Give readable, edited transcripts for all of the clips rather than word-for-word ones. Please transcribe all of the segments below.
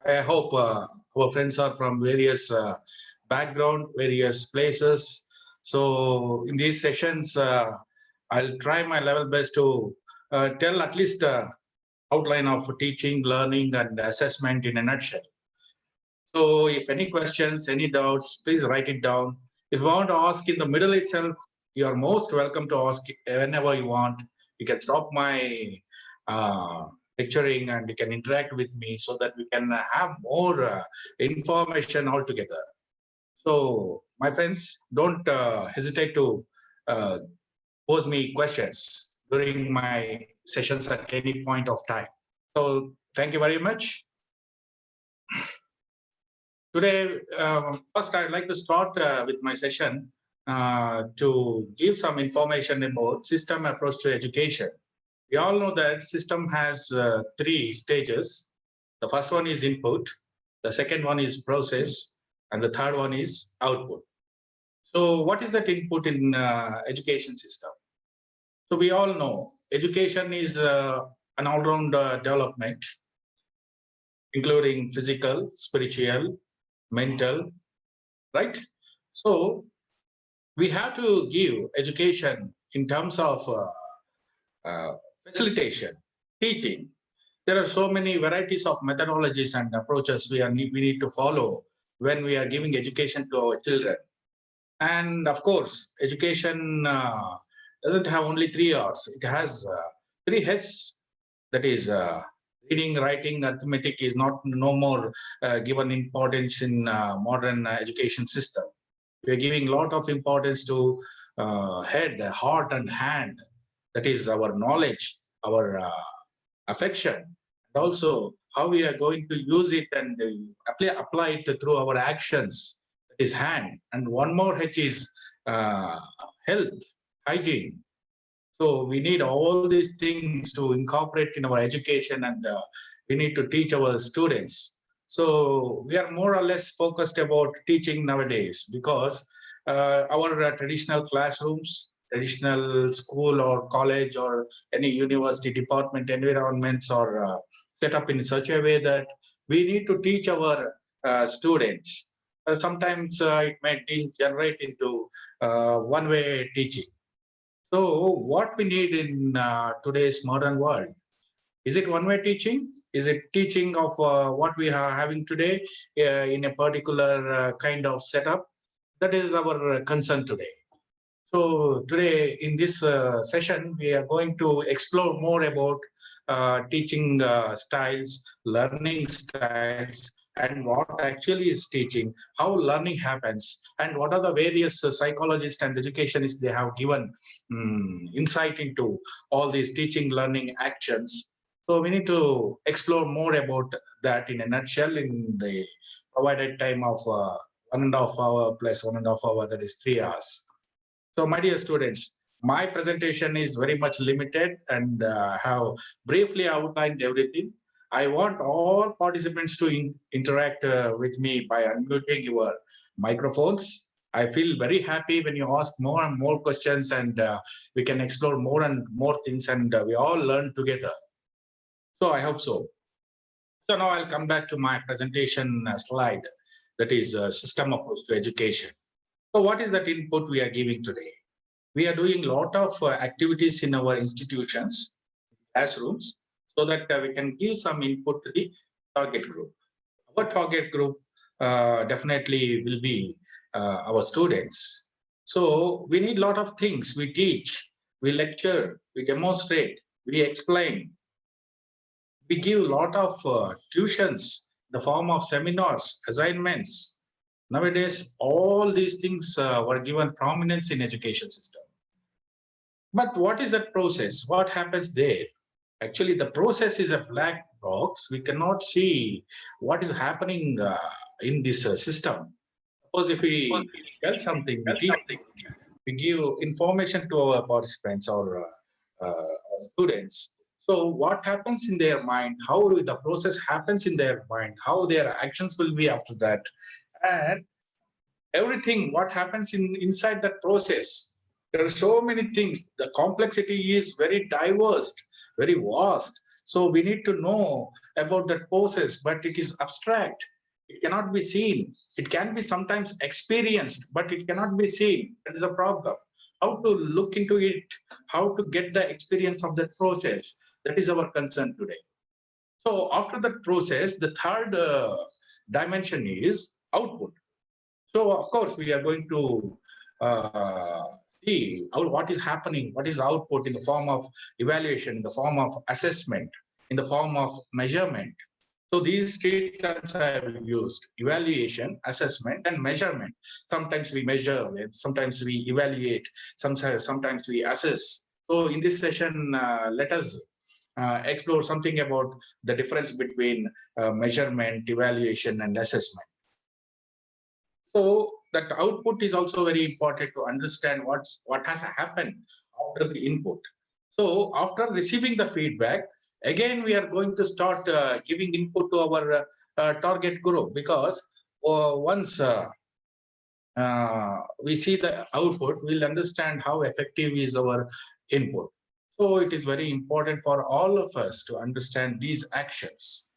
I hope our friends are from various background, various places. So in these sessions, I'll try my level best to tell at least outline of teaching, learning, and assessment in a nutshell. So if any questions, any doubts, please write it down. If you want to ask in the middle itself, you are most welcome to ask whenever you want. You can stop my lecturing and you can interact with me so that we can have more information altogether. So my friends, don't hesitate to pose me questions during my sessions at any point of time. So thank you very much. Today, first I'd like to start with my session to give some information about system approach to education. We all know that system has three stages. The first one is input, the second one is process, and the third one is output. So what is that input in education system? So we all know education is an all-round development, including physical, spiritual, mental, right? So we have to give education in terms of facilitation, teaching. There are so many varieties of methodologies and approaches we need to follow when we are giving education to our children. And of course, education doesn't have only 3 R's. It has 3 H's. That is reading, writing, arithmetic is no more given importance in modern education system. We are giving a lot of importance to head, heart, and hand. That is our knowledge, our affection, and also how we are going to use it and apply it through our actions. That is hand. And one more H is health, hygiene. So we need all these things to incorporate in our education, and we need to teach our students. So we are more or less focused about teaching nowadays because our traditional classrooms, traditional school or college or any university department environments are set up in such a way that we need to teach our students. Sometimes it may degenerate into one-way teaching. So what we need in today's modern world, is it one-way teaching? Is it teaching of what we are having today in a particular kind of setup? That is our concern today. So today in this session, we are going to explore more about teaching styles, learning styles, and what actually is teaching, how learning happens, and what are the various psychologists and educationists they have given insight into all these teaching, learning actions. So we need to explore more about that in a nutshell in the provided time of 1.5 hour plus 1.5 hour, that is 3 hours. So my dear students, my presentation is very much limited and have briefly outlined everything. I want all participants to interact with me by unmuting your microphones. I feel very happy when you ask more and more questions, and we can explore more and more things, and we all learn together. So I hope so. So now I'll come back to my presentation slide, that is system approach to education. So what is that input we are giving today? We are doing a lot of activities in our institutions, classrooms, so that we can give some input to the target group. Our target group definitely will be our students. So we need a lot of things. We teach, we lecture, we demonstrate, we explain. We give a lot of tuitions in the form of seminars, assignments. Nowadays, all these things were given prominence in education system. But what is that process? What happens there? Actually, the process is a black box. We cannot see what is happening in this system. Suppose if we tell something, we give information to our participants or students. So what happens in their mind, how the process happens in their mind, how their actions will be after that, and everything, what happens inside that process. There are so many things. The complexity is very diverse, very vast. So we need to know about that process, but it is abstract. It cannot be seen. It can be sometimes experienced, but it cannot be seen. That is a problem. How to look into it, how to get the experience of that process. That is our concern today. So after that process, the third dimension is output. So of course, we are going to see what is happening, what is output in the form of evaluation, in the form of assessment, in the form of measurement. So these three terms I have used: evaluation, assessment, and measurement. Sometimes we measure, sometimes we evaluate, sometimes we assess. So in this session, let us explore something about the difference between measurement, evaluation, and assessment. So that output is also very important to understand what has happened after the input. So after receiving the feedback, again we are going to start giving input to our target group, because once we see the output, we'll understand how effective is our input. So it is very important for all of us to understand these actions.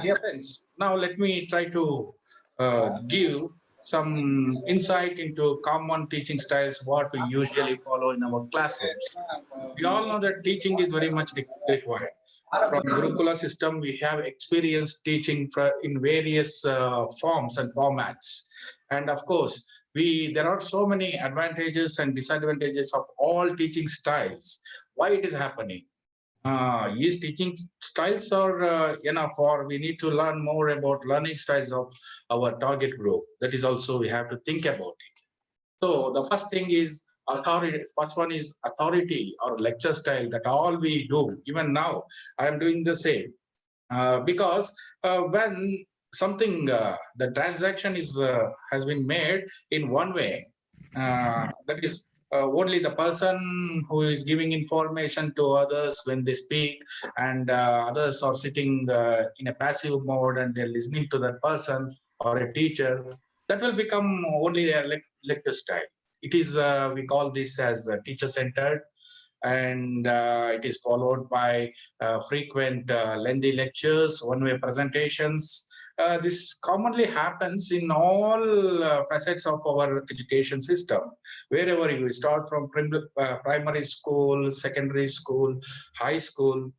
Dear friends, now let me try to give some insight into common teaching styles, what we usually follow in our classrooms. We all know that teaching is very much required. From Gurukula system, we have experienced teaching in various forms and formats. And of course, there are so many advantages and disadvantages of all teaching styles. Why it is happening? Is teaching styles are enough, or we need to learn more about learning styles of our target group? That is also we have to think about it. So the first thing is authority. First one is authority or lecture style, that all we do. Even now, I am doing the same. Because when something, the transaction has been made in one way, that is only the person who is giving information to others when they speak, and others are sitting in a passive mode and they're listening to that person or a teacher, that will become only a lecture style. It is, we call this as teacher-centered, and it is followed by frequent lengthy lectures, one-way presentations. This commonly happens in all facets of our education system, wherever you start from primary school, secondary school, high school,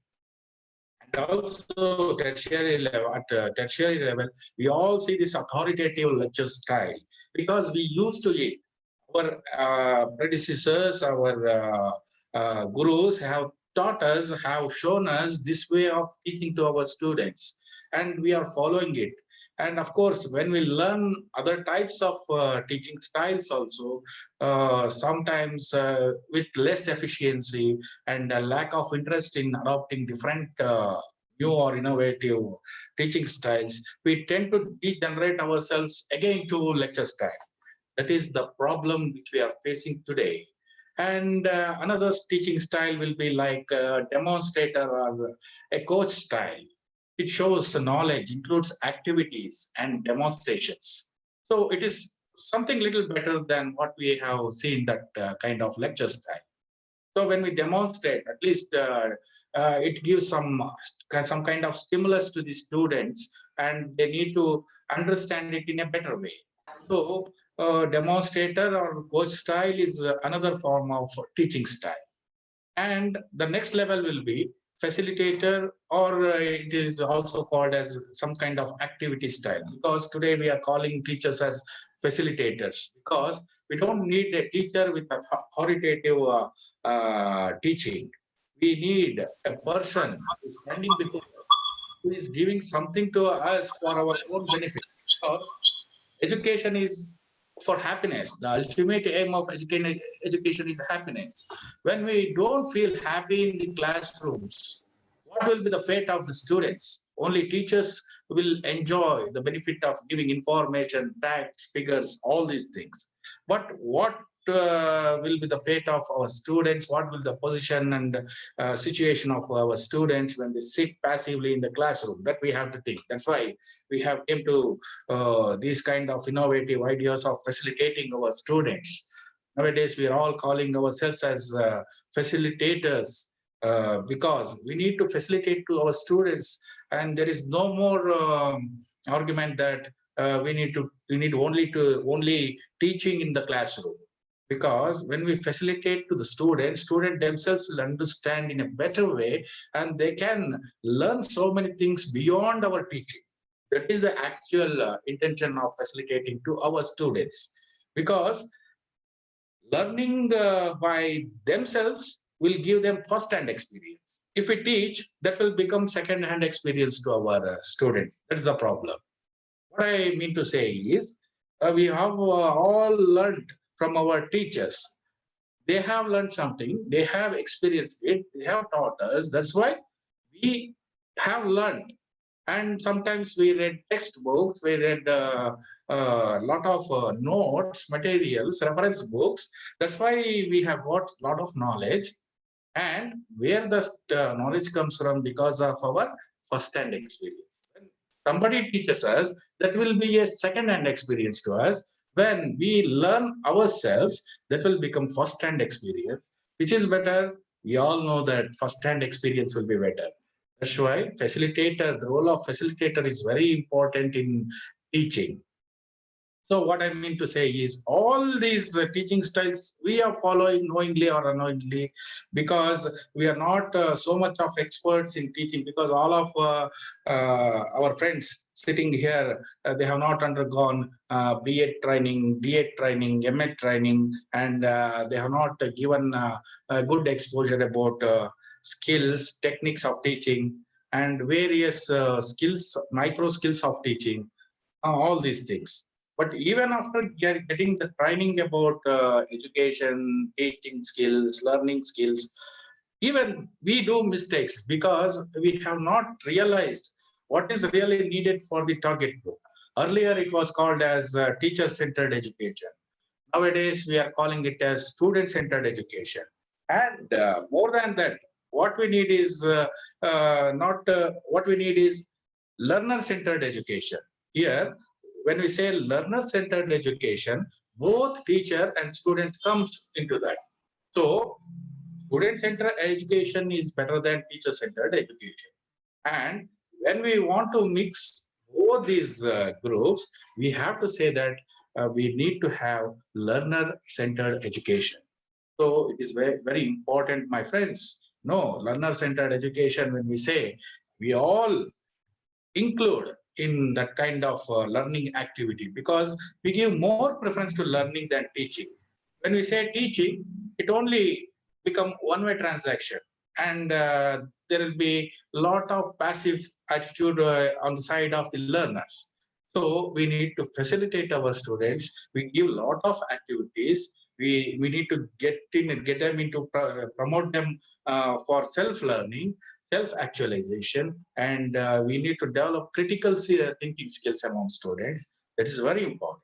and also tertiary level. At tertiary level, we all see this authoritative lecture style, because we used to it. Our predecessors, our gurus have taught us, have shown us this way of teaching to our students, and we are following it. And of course, when we learn other types of teaching styles also, sometimes with less efficiency and a lack of interest in adopting different new or innovative teaching styles, we tend to degenerate ourselves again to lecture style. That is the problem which we are facing today. And another teaching style will be like a demonstrator or a coach style. It shows the knowledge, includes activities and demonstrations. So it is something little better than what we have seen, that kind of lecture style. So when we demonstrate, at least it gives some kind of stimulus to the students, and they need to understand it in a better way. So demonstrator or coach style is another form of teaching style. And the next level will be facilitator, or it is also called as some kind of activity style, because today we are calling teachers as facilitators, because we don't need a teacher with authoritative teaching. We need a person who is standing before us, who is giving something to us for our own benefit, because education is for happiness. The ultimate aim of education is happiness. When we don't feel happy in the classrooms, what will be the fate of the students? Only teachers will enjoy the benefit of giving information, facts, figures, all these things. But what will be the fate of our students? What will the position and situation of our students when they sit passively in the classroom? That we have to think. That's why we have came to these kind of innovative ideas of facilitating our students. Nowadays, we are all calling ourselves as facilitators, because we need to facilitate to our students, and there is no more argument that we need only teaching in the classroom. Because when we facilitate to the students themselves will understand in a better way, and they can learn so many things beyond our teaching. That is the actual intention of facilitating to our students, because learning by themselves will give them first-hand experience. If we teach, that will become second-hand experience to our students. That's the problem. What I mean to say is, we have all learned from our teachers. They have learned something, they have experienced it, they have taught us. That's why we have learned. And sometimes we read textbooks, we read a lot of notes, materials, reference books. That's why we have got a lot of knowledge. And where the knowledge comes from, because of our first-hand experience. When somebody teaches us, that will be a second-hand experience to us. When we learn ourselves, that will become first-hand experience, which is better. We all know that first-hand experience will be better. That's why facilitator, the role of facilitator is very important in teaching. So what I mean to say is, all these teaching styles we are following knowingly or unknowingly, because we are not so much of experts in teaching, because all of our friends sitting here, they have not undergone B.Ed training, D.Ed training, M.Ed training, and they have not given a good exposure about skills, techniques of teaching, and various skills, micro skills of teaching, all these things. But even after getting the training about education, teaching skills, learning skills, even we do mistakes, because we have not realized what is really needed for the target group. Earlier, it was called as teacher-centered education. Nowadays, we are calling it as student-centered education. And more than that, what we need is not what we need is learner-centered education. Here, when we say learner-centered education, both teacher and students comes into that. So, student-centered education is better than teacher-centered education. And when we want to mix both these groups, we have to say that we need to have learner-centered education. So it is very, very important, my friends. No, learner-centered education, when we say, we all include in that kind of learning activity, because we give more preference to learning than teaching. When we say teaching, it only become one-way transaction, and there will be a lot of passive attitude on the side of the learners. So we need to facilitate our students. We give a lot of activities. We need to get them into promote them for self-learning, self-actualization, and we need to develop critical thinking skills among students. That is very important.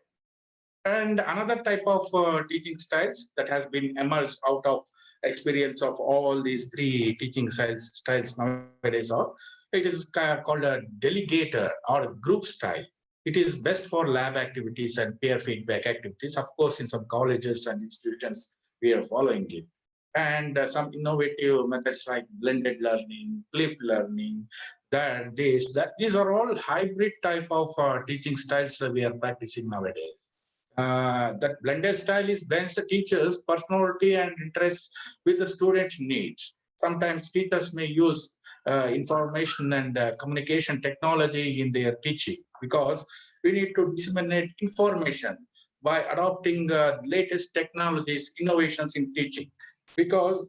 And another type of teaching styles that has been emerged out of experience of all these three teaching styles nowadays are, it is called a delegator or a group style. It is best for lab activities and peer feedback activities. Of course, in some colleges and institutions, we are following it. And some innovative methods like blended learning, flipped learning, these are all hybrid type of teaching styles that we are practicing nowadays. That blended style is blends the teacher's personality and interests with the student's needs. Sometimes teachers may use information and communication technology in their teaching, because we need to disseminate information by adopting latest technologies, innovations in teaching, because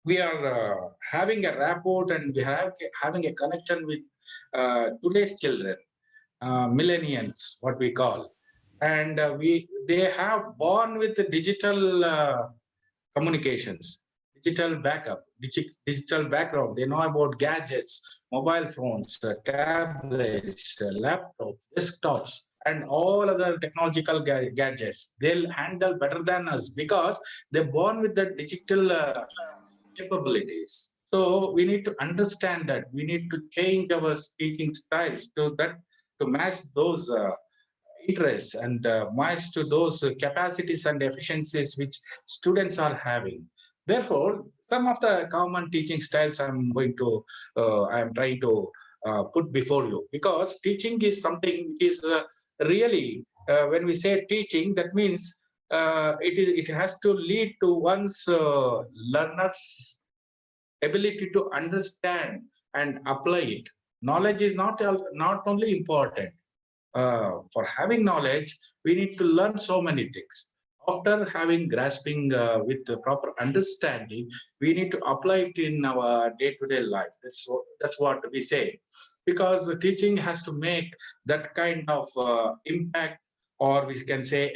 we are having a rapport and we have having a connection with today's children, millennials, what we call, and they have born with the digital communications, digital backup, digital background. They know about gadgets, mobile phones, tablets, laptops, desktops, and all other technological gadgets. They'll handle better than us, because they're born with the digital capabilities. So we need to understand that we need to change our teaching styles to that, to match those interests and match to those capacities and efficiencies which students are having. Therefore, some of the common teaching styles I am trying to put before you, because teaching is something which is really, when we say teaching, that means it has to lead to one's learners ability to understand and apply it. Knowledge is not only important. For having knowledge, we need to learn so many things. After having grasping with the proper understanding, we need to apply it in our day-to-day life. That's what we say, because the teaching has to make that kind of impact, or we can say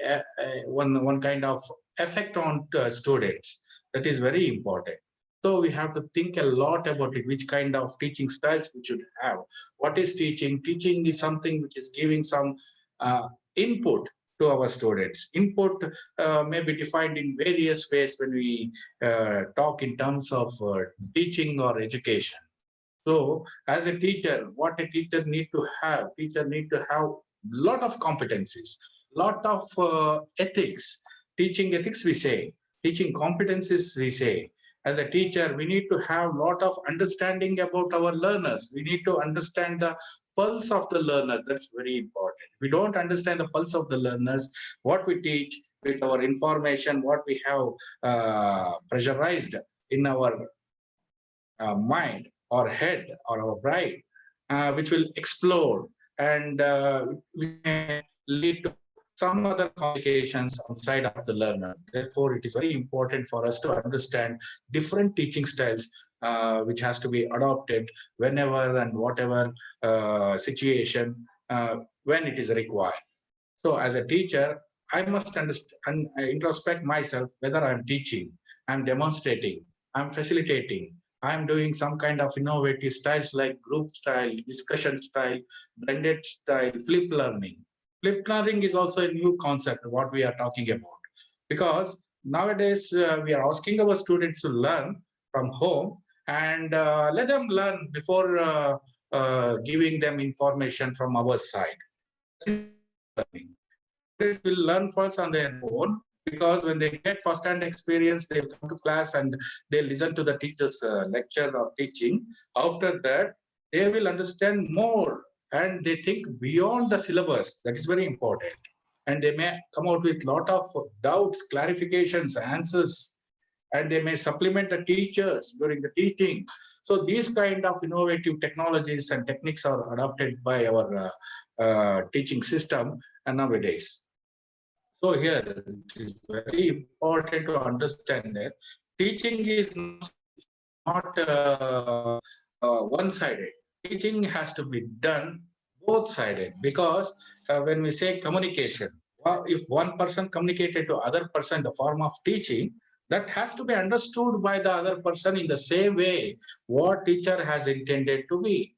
one kind of effect on students. That is very important. So we have to think a lot about it, which kind of teaching styles we should have. What is teaching? Teaching is something which is giving some uh, input to our students. Input may be defined in various ways when we talk in terms of teaching or education. So as a teacher, what a teacher need to have? Teacher need to have lot of competencies, lot of ethics. Teaching ethics, we say. Teaching competencies, we say. As a teacher, we need to have lot of understanding about our learners. We need to understand the pulse of the learners. That's very important. We don't understand the pulse of the learners, what we teach with our information, what we have pressurized in our mind or head or our brain, which will explode and which may lead to some other complications outside of the learner. Therefore, it is very important for us to understand different teaching styles which has to be adopted whenever and whatever situation when it is required. So as a teacher, I must understand, introspect myself whether I'm teaching, I'm demonstrating, I'm facilitating, I'm doing some kind of innovative styles like group style, discussion style, blended style, flip learning. Flip learning is also a new concept, what we are talking about. Because nowadays we are asking our students to learn from home and let them learn before giving them information from our side. Learning. Students will learn first on their own, because when they get first-hand experience, they come to class and they listen to the teacher's lecture or teaching. After that, they will understand more and they think beyond the syllabus. That is very important. And they may come out with lot of doubts, clarifications, answers, and they may supplement the teachers during the teaching. So these kind of innovative technologies and techniques are adopted by our teaching system nowadays. So here it is very important to understand that teaching is not one-sided. Teaching has to be done both-sided, because when we say communication, if one person communicated to other person the form of teaching, that has to be understood by the other person in the same way what teacher has intended to be.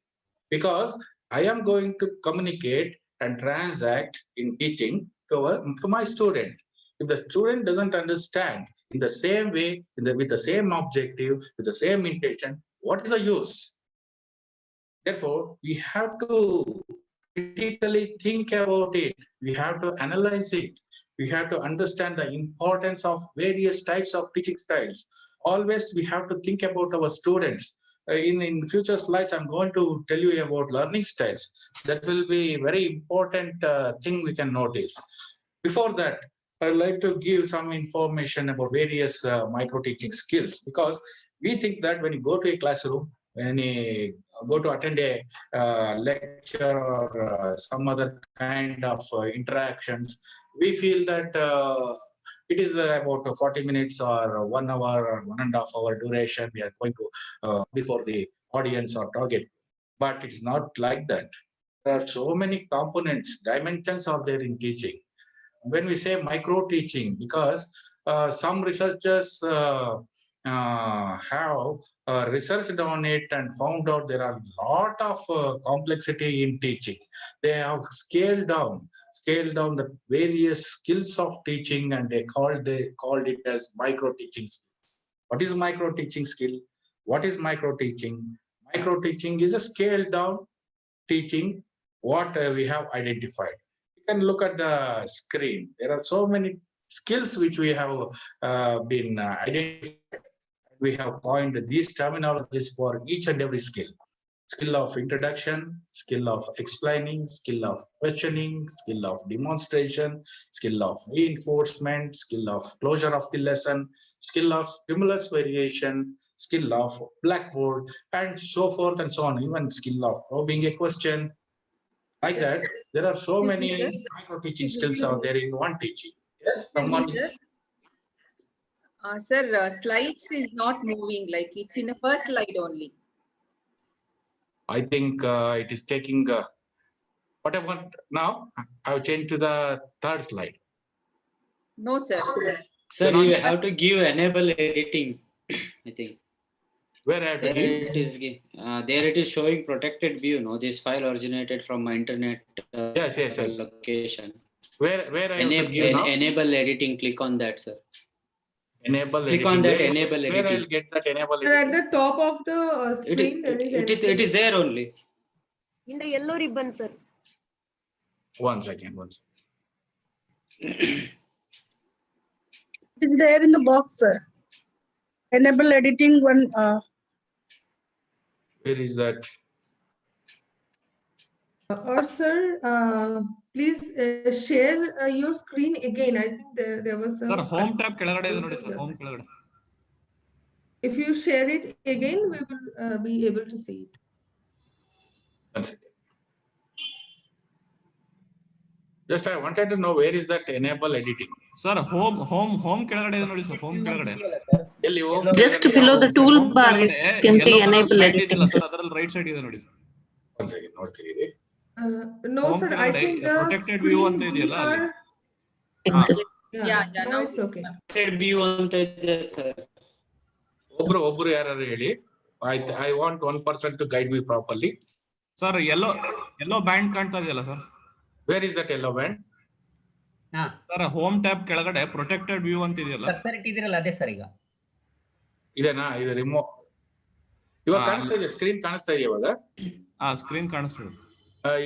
Because I am going to communicate and transact in teaching to my student. If the student doesn't understand in the same way, with the same objective, with the same intention, what is the use? Therefore, we have to critically think about it. We have to analyze it. We have to understand the importance of various types of teaching styles. Always we have to think about our students. In future slides, I'm going to tell you about learning styles. That will be very important thing we can notice. Before that, I'd like to give some information about various micro teaching skills, because we think that when you go to a classroom, when you go to attend a lecture or some other kind of interactions, we feel that it is about 40 minutes or 1 hour or 1.5 hour duration we are going to before the audience or target. But it's not like that. There are so many components, dimensions are there in teaching. When we say micro teaching, because some researchers have researched on it and found out there are a lot of complexity in teaching. They have scaled down the various skills of teaching, and they called it as micro teaching. What is micro teaching skill? What is micro teaching? Micro teaching is a scaled down teaching what we have identified. You can look at the screen. There are so many skills which we have been identified. We have coined these terminologies for each and every skill. Skill of introduction, skill of explaining, skill of questioning, skill of demonstration, skill of reinforcement, skill of closure of the lesson, skill of stimulus variation, skill of blackboard, and so forth and so on. Even skill of probing a question. Like Sir, that, there are so excuse me, many sir. micro teaching skills out there in one teaching. Yes, someone is. Sir, slides is not moving, like it's in the first slide only. I think it is taking. What I want now, I've changed to the third slide. No, sir. Sir, you have to give enable editing, I think. Where I have to give? There it is showing protected view. No, this file originated from my internet Yes. location. Where I have to give now? Enable editing. Click on that, sir. Enable Click editing. on that. Where, enable where editing. I'll get that enable Sir, editing? at the top of the screen, it is there only. In the yellow ribbon, sir. One second. It is there in the box, sir. Enable editing one. Where is that? or sir, please share your screen again. I think there was some. Sir, home tab ಕೆಳಗಡೆ ಇದೆ ನೋಡಿ sir, home ಕೆಳಗಡೆ. If you share it again, we will be able to see it. One second. Just I wanted to know where is that enable editing? Sir, home ಕೆಳಗಡೆ ಇದೆ ನೋಡಿ sir, home ಕೆಳಗಡೆ. ಎಲ್ಲಿ home Just ಕೆಳಗಡೆ below ಯಾವ the toolbar, you can see yellow enable colour editing. ಇದೆಯಲ್ಲ sir, ಅದರಲ್ಲಿ right side ಇದೆ ನೋಡಿ sir. One second, ನೋಡ್ತೀರಿ. No, Home sir. I ಕೆಳಗಡೆ think the protected view ಅಂತ screen ಇದೆಯಲ್ಲ ಅಲ್ಲಿ. Yeah, now now it's okay. Protected view ಅಂತ ಇದೆ sir. ಒಬ್ರು ಯಾರು ಹೇಳಿ. I want one person to guide me properly. Sir, yellow band ಕಾಣ್ತಾ ಇದೆಯಲ್ಲ sir. Where is that yellow band? Sir, home tab ಕೆಳಗಡೆ protected view ಅಂತ ಇದೆಯಲ್ಲ. ಸರ್ ಇಟ್ಟಿದ್ದೀರಲ್ಲ ಅದೇ ಸರ್ ಈಗ. ಇದೆನಾ? ಇದು ರಿಮೂವ್. ಇವಾಗ ಕಾಣಿಸ್ತಾ ಇದೆ, ಸ್ಕ್ರೀನ್ ಕಾಣಿಸ್ತಾ ಇದೆ ಇವಾಗ. ಸ್ಕ್ರೀನ್ ಕಾಣಿಸ್ತಿದೆ.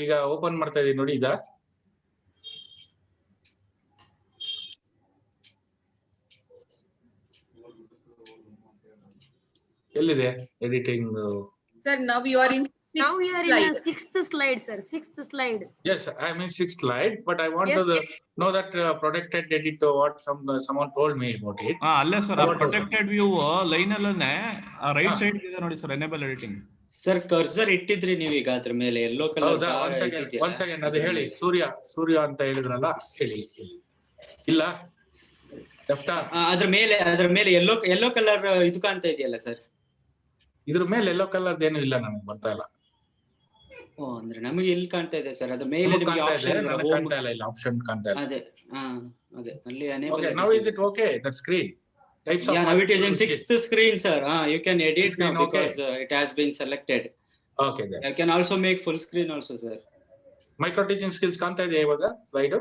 ಈಗ ಓಪನ್ ಮಾಡ್ತಾ ಇದೀನಿ ನೋಡಿ ಈಗ. ಎಲ್ಲಿದೆ editing? Sir, now you are in Now sixth we are slide. in the sixth slide, sir. Sixth slide. Yes, I am in sixth slide, but I want Yes, to know that protected edit what someone told me about it. ಅಲ್ಲೇ sir, protected view line ಅಲ್ಲೇ right side ಇದೆ ನೋಡಿ sir, enable editing. Sir cursor ಇಟ್ಟಿದ್ರಿ ನೀವು ಈಗ ಅದ್ರ ಮೇಲೆ yellow colour. ಹೌದಾ? ಒಂದ್ ಸೆಕೆಂಡ್ ಅದು ಹೇಳಿ. ಸೂರ್ಯ ಅಂತ ಹೇಳಿದ್ರಲ್ಲ, ಹೇಳಿ. ಇಲ್ಲ ಲೆಫ್ಟ್ ಅದ್ರ ಮೇಲೆ ಯೆಲ್ಲೋ ಕಲರ್ ಇದು ಕಾಣ್ತಾ ಇದೆಯಲ್ಲ ಸರ್. ಇದ್ರ ಮೇಲೆ ಯೆಲ್ಲೋ ಕಲರ್ ಏನು ಇಲ್ಲ, ನನಗೆ ಬರ್ತಾ ಇಲ್ಲ. ಅಂದ್ರೆ ನಮಗೆ ಇಲ್ಲಿ ಕಾಣ್ತಾ ಇದೆ ಸರ್. ಅದ್ರ ಮೇಲೆ ನಿಮಗೆ ಆಪ್ಷನ್ ಇದೆ, ನನಗೆ ಕಾಣ್ತಾ ಇಲ್ಲ, ಇಲ್ಲ ಆಪ್ಷನ್ ಕಾಣ್ತಾ ಇಲ್ಲ. ಅದೇ ಅಲ್ಲಿ enable. Okay, now is it okay, that screen? Types of Yeah, now it is in sixth screen, sir. You can edit screen, now because it has been selected. Okay then. You can also make full screen also, sir. Micro teaching skills ಕಾಣ್ತಾ ಇದೆ ಇವಾಗ slide?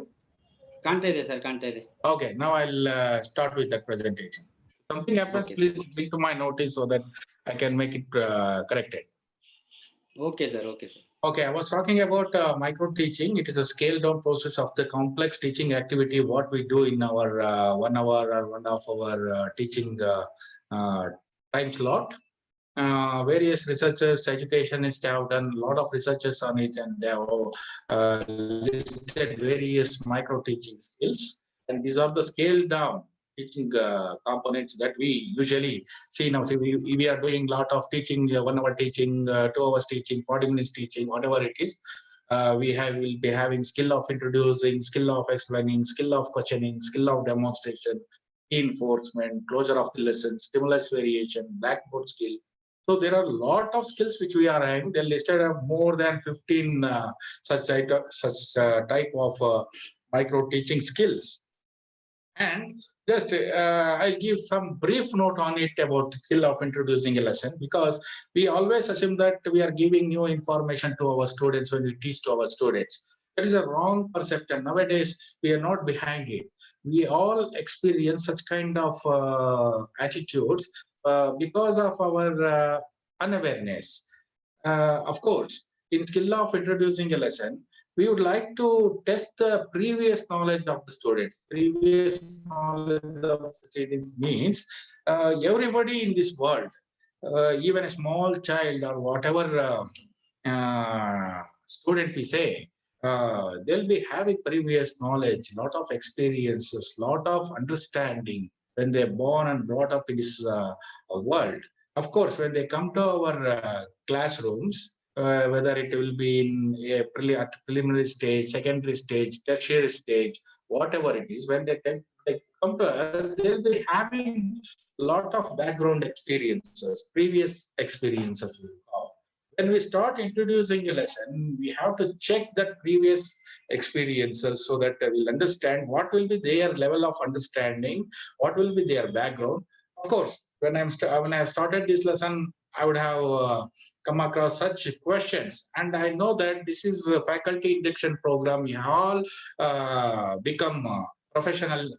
ಕಾಣ್ತಾ ಇದೆ sir, ಕಾಣ್ತಾ ಇದೆ. Okay, now I'll start with that presentation. Something happens, Okay, please bring to my notice so that I can make it corrected. Okay, sir. Okay, sir. Okay, I was talking about micro teaching. It is a scaled down process of the complex teaching activity, what we do in our 1 hour or 1.5 hour teaching time slot. Various researchers, educationists have done a lot of researches on it, and they have listed various micro teaching skills. And these are the scaled down teaching components that we usually see now. So we are doing a lot of teaching, 1 hour teaching, 2 hours teaching, 40 minutes teaching, whatever it is. Will be having skill of introducing, skill of explaining, skill of questioning, skill of demonstration, reinforcement, closure of the lesson, stimulus variation, blackboard skill. So there are a lot of skills which we are having. They listed more than 15 such type of micro teaching skills. And just I'll give some brief note on it about the skill of introducing a lesson, because we always assume that we are giving new information to our students when we teach to our students. That is a wrong perception. Nowadays, we are not behind it. We all experience such kind of attitudes because of our unawareness. Of course, in skill of introducing a lesson, we would like to test the previous knowledge of the students. Previous knowledge of the students means everybody in this world, even a small child or whatever student we say, they'll be having previous knowledge, lot of experiences, lot of understanding when they're born and brought up in this world. Of course, when they come to our classrooms, whether it will be in a at preliminary stage, secondary stage, tertiary stage, whatever it is, when they come to us, they'll be having a lot of background experiences, previous experiences. When we start introducing a lesson, we have to check that previous experiences so that we'll understand what will be their level of understanding, what will be their background. Of course, when when I started this lesson, I would have come across such questions, and I know that this is a faculty induction program. We all become professional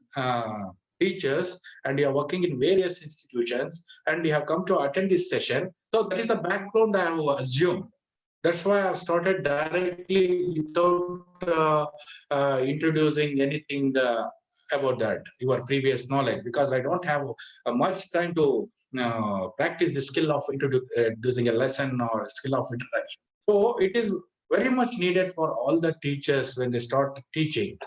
teachers, and you are working in various institutions, and you have come to attend this session. So that is the background I have assumed. That's why I've started directly without introducing anything about that, your previous knowledge, because I don't have much time to practice the skill of introducing a lesson or skill of interaction. So it is very much needed for all the teachers when they start teaching.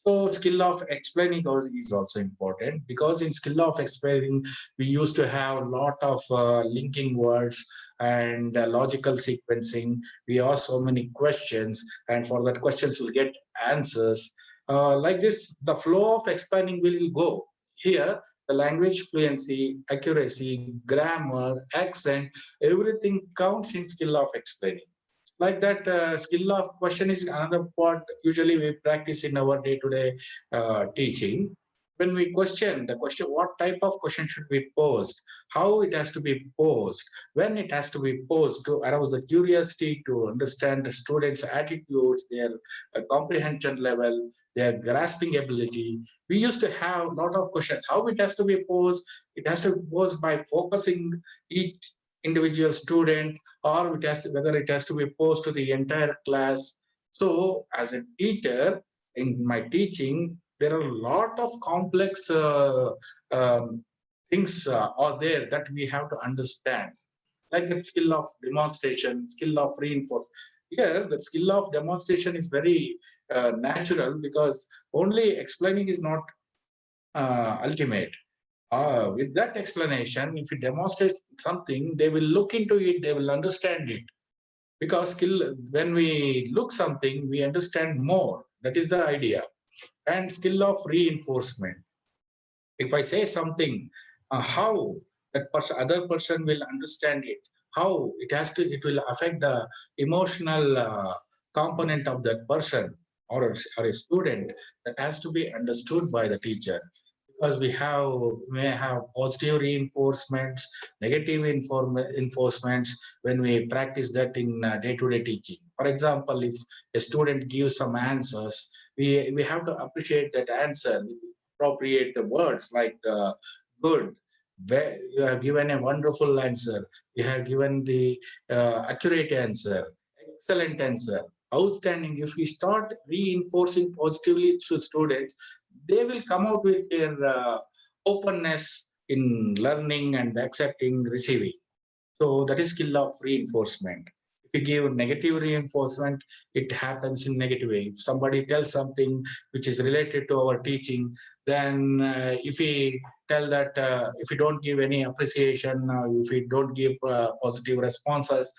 So skill of explaining is also important, because in skill of explaining, we used to have a lot of linking words and logical sequencing. We ask so many questions, and for that questions we'll get answers. Like this, the flow of explaining will go. Here, the language fluency, accuracy, grammar, accent, everything counts in skill of explaining. Like that, skill of question is another part usually we practice in our day-to-day teaching. When we question the question, what type of question should be posed, how it has to be posed, when it has to be posed to arouse the curiosity, to understand the students' attitudes, their comprehension level, their grasping ability. We used to have a lot of questions. How it has to be posed? It has to be posed by focusing each individual student, or whether it has to be posed to the entire class. So as a teacher, in my teaching, there are a lot of complex things are there that we have to understand, like the skill of demonstration, skill of reinforcement. Here, the skill of demonstration is very natural, because only explaining is not ultimate. With that explanation, if you demonstrate something, they will look into it, they will understand it. Because skill, when we look something, we understand more. That is the idea. And skill of reinforcement. If I say something, how that other person will understand it, how it will affect the emotional component of that person or a student, that has to be understood by the teacher. Because may have positive reinforcements, negative enforcements when we practice that in day-to-day teaching. For example, if a student gives some answers, we have to appreciate that answer with appropriate words like good. You have given a wonderful answer. You have given the accurate answer, excellent answer, outstanding. If we start reinforcing positively to students, they will come out with their openness in learning and accepting, receiving. So that is skill of reinforcement. If you give negative reinforcement, it happens in negative way. If somebody tells something which is related to our teaching, then if we tell that if we don't give any appreciation, if we don't give positive responses,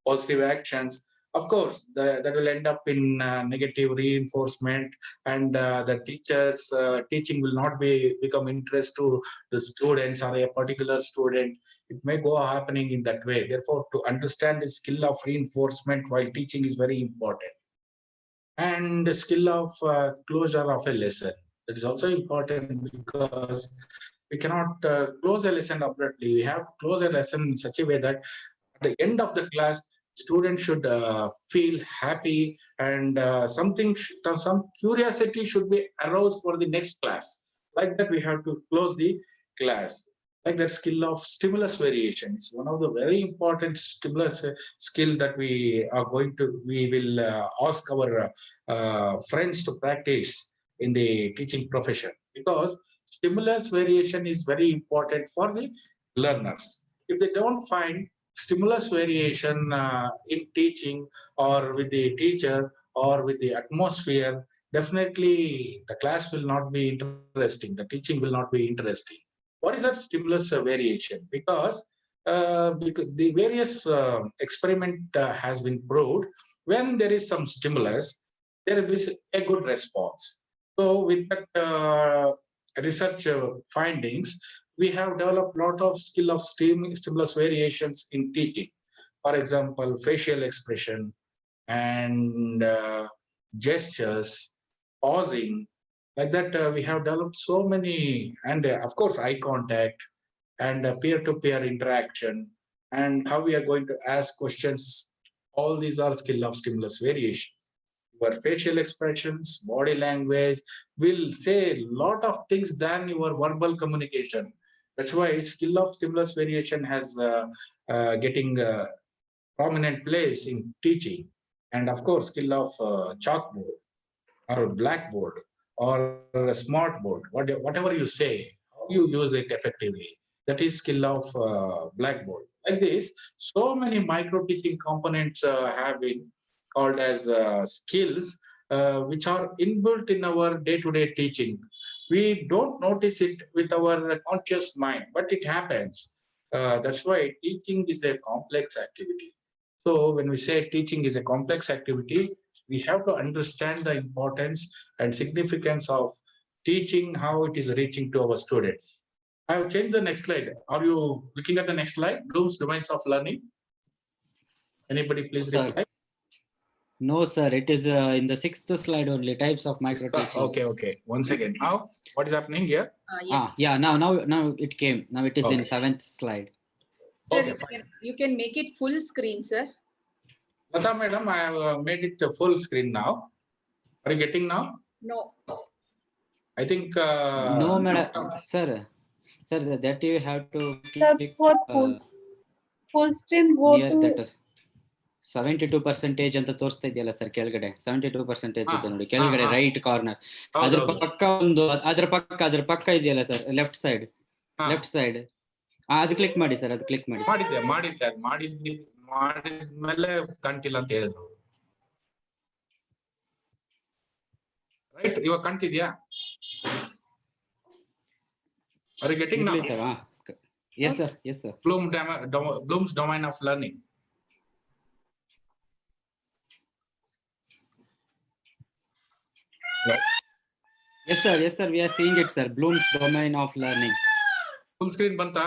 positive actions, of course, that will end up in negative reinforcement, and the teachers' teaching will not become interest to the students or a particular student. It may go happening in that way. Therefore, to understand the skill of reinforcement while teaching is very important. And the skill of closure of a lesson. That is also important, because we cannot close a lesson abruptly. We have to close a lesson in such a way that at the end of the class, students should feel happy, and some curiosity should be aroused for the next class. Like that, we have to close the class. like that skill of stimulus variation. It's one of the very important stimulus skill that we will ask our friends to practice in the teaching profession, because stimulus variation is very important for the learners. If they don't find stimulus variation in teaching or with the teacher or with the atmosphere, definitely the class will not be interesting. The teaching will not be interesting. What is that stimulus variation? Because the various experiment has been proved, when there is some stimulus, there is a good response. So with that research findings, we have developed a lot of skill of stimulus variations in teaching. For example, facial expression and gestures, pausing, like that we have developed so many, and of course eye contact and peer-to-peer interaction, and how we are going to ask questions. All these are skill of stimulus variation. Your facial expressions, body language will say a lot of things than your verbal communication. That's why skill of stimulus variation has getting prominent place in teaching. And of course, skill of chalkboard or blackboard or a smart board, whatever you say, how you use it effectively. That is skill of blackboard. Like this, so many micro teaching components have been called as skills, which are inbuilt in our day-to-day teaching. We don't notice it with our conscious mind, but it happens. That's why teaching is a complex activity. So when we say teaching is a complex activity, we have to understand the importance and significance of teaching, how it is reaching to our students. I have changed the next slide. Are you looking at the next slide? Bloom's domains of learning. Anybody please Sir. reply? No, sir. It is in the 6th slide only. Types of micro teaching. Okay. Once again, now what is happening here? Yeah. Now it came. Now it is in 7th slide. Sir, Okay, you can make it full screen, sir. Lata madam, I have made it full screen now. Are you getting now? No. I think. No, madam. Sir, that you have to Sir, click, for full stream go near to that 72% ಅಂತ ತೋರಿಸ್ತಾ ಇದೆಯಲ್ಲ sir ಕೆಳಗಡೆ 72% ಇದೆ ನೋಡಿ ಕೆಳಗಡೆ right corner ಅದ್ರ ಪಕ್ಕ ಇದೆಯಲ್ಲ ಸರ್ ಲೆಫ್ಟ್ ಸೈಡ್ ಅದು ಕ್ಲಿಕ್ ಮಾಡಿ ಸರ್ ಅದು ಕ್ಲಿಕ್ ಮಾಡಿ ಮಾಡಿದ್ಮೇಲೆ ಕಾಣ್ತಿಲ್ಲ ಅಂತ ಹೇಳಿದ್ರು ರೈಟ್ ಇವಾಗ ಕಾಣ್ತಿದ್ಯಾ Are you getting now? Sir, yes sir Bloom's domain of learning. Yes sir, we are seeing it sir. Bloom's domain of learning. Full screen banta?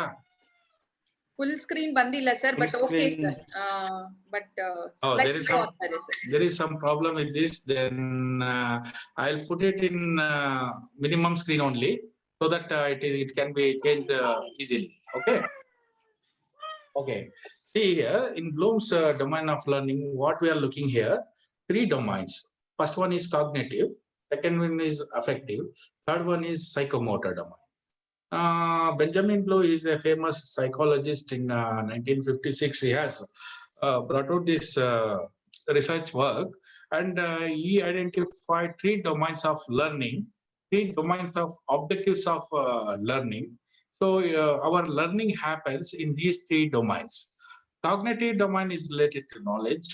Full screen bandilla sir, but okay sir. There is some problem with this. Then I'll put it in minimum screen only, so that it can be changed easily. Okay. See here in Bloom's domain of learning, what we are looking here, 3 domains. First one is cognitive, second one is affective, third one is psychomotor domain. Benjamin Bloom is a famous psychologist. In 1956, he has brought out this research work, and he identified 3 domains of learning, 3 domains of objectives of learning. So our learning happens in these 3 domains. Cognitive domain is related to knowledge.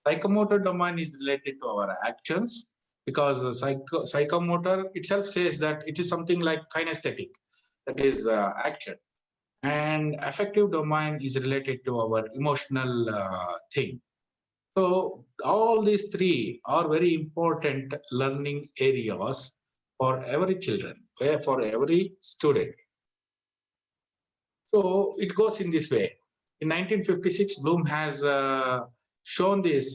Psychomotor domain is related to our actions, because psychomotor itself says that it is something like kinesthetic, that is action. And affective domain is related to our emotional thing. So all these 3 are very important learning areas for every children, for every student. So it goes in this way. In 1956, Bloom has shown this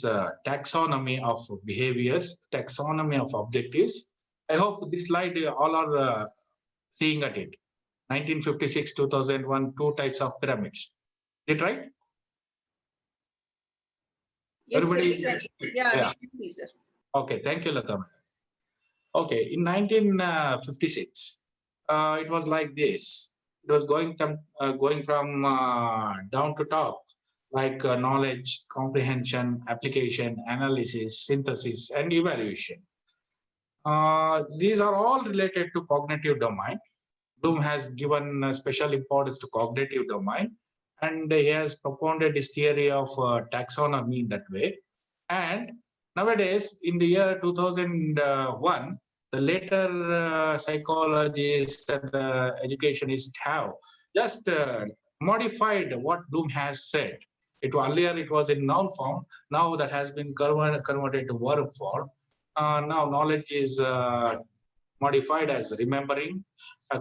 taxonomy of behaviors, taxonomy of objectives. I hope this slide all are seeing at it. 1956, 2001, 2 types of pyramids. Is it right? Yes, Everybody sir, we can see, sir. Okay, thank you, Lata. Okay, in 1956, it was like this. It was going from down to top, like knowledge, comprehension, application, analysis, synthesis, and evaluation. These are all related to cognitive domain. Bloom has given special importance to cognitive domain, and he has propounded his theory of taxonomy in that way. And nowadays, in the year 2001, the later psychologists and educationists have just modified what Bloom has said. Earlier it was in noun form. Now that has been converted to verb form. Now knowledge is modified as remembering.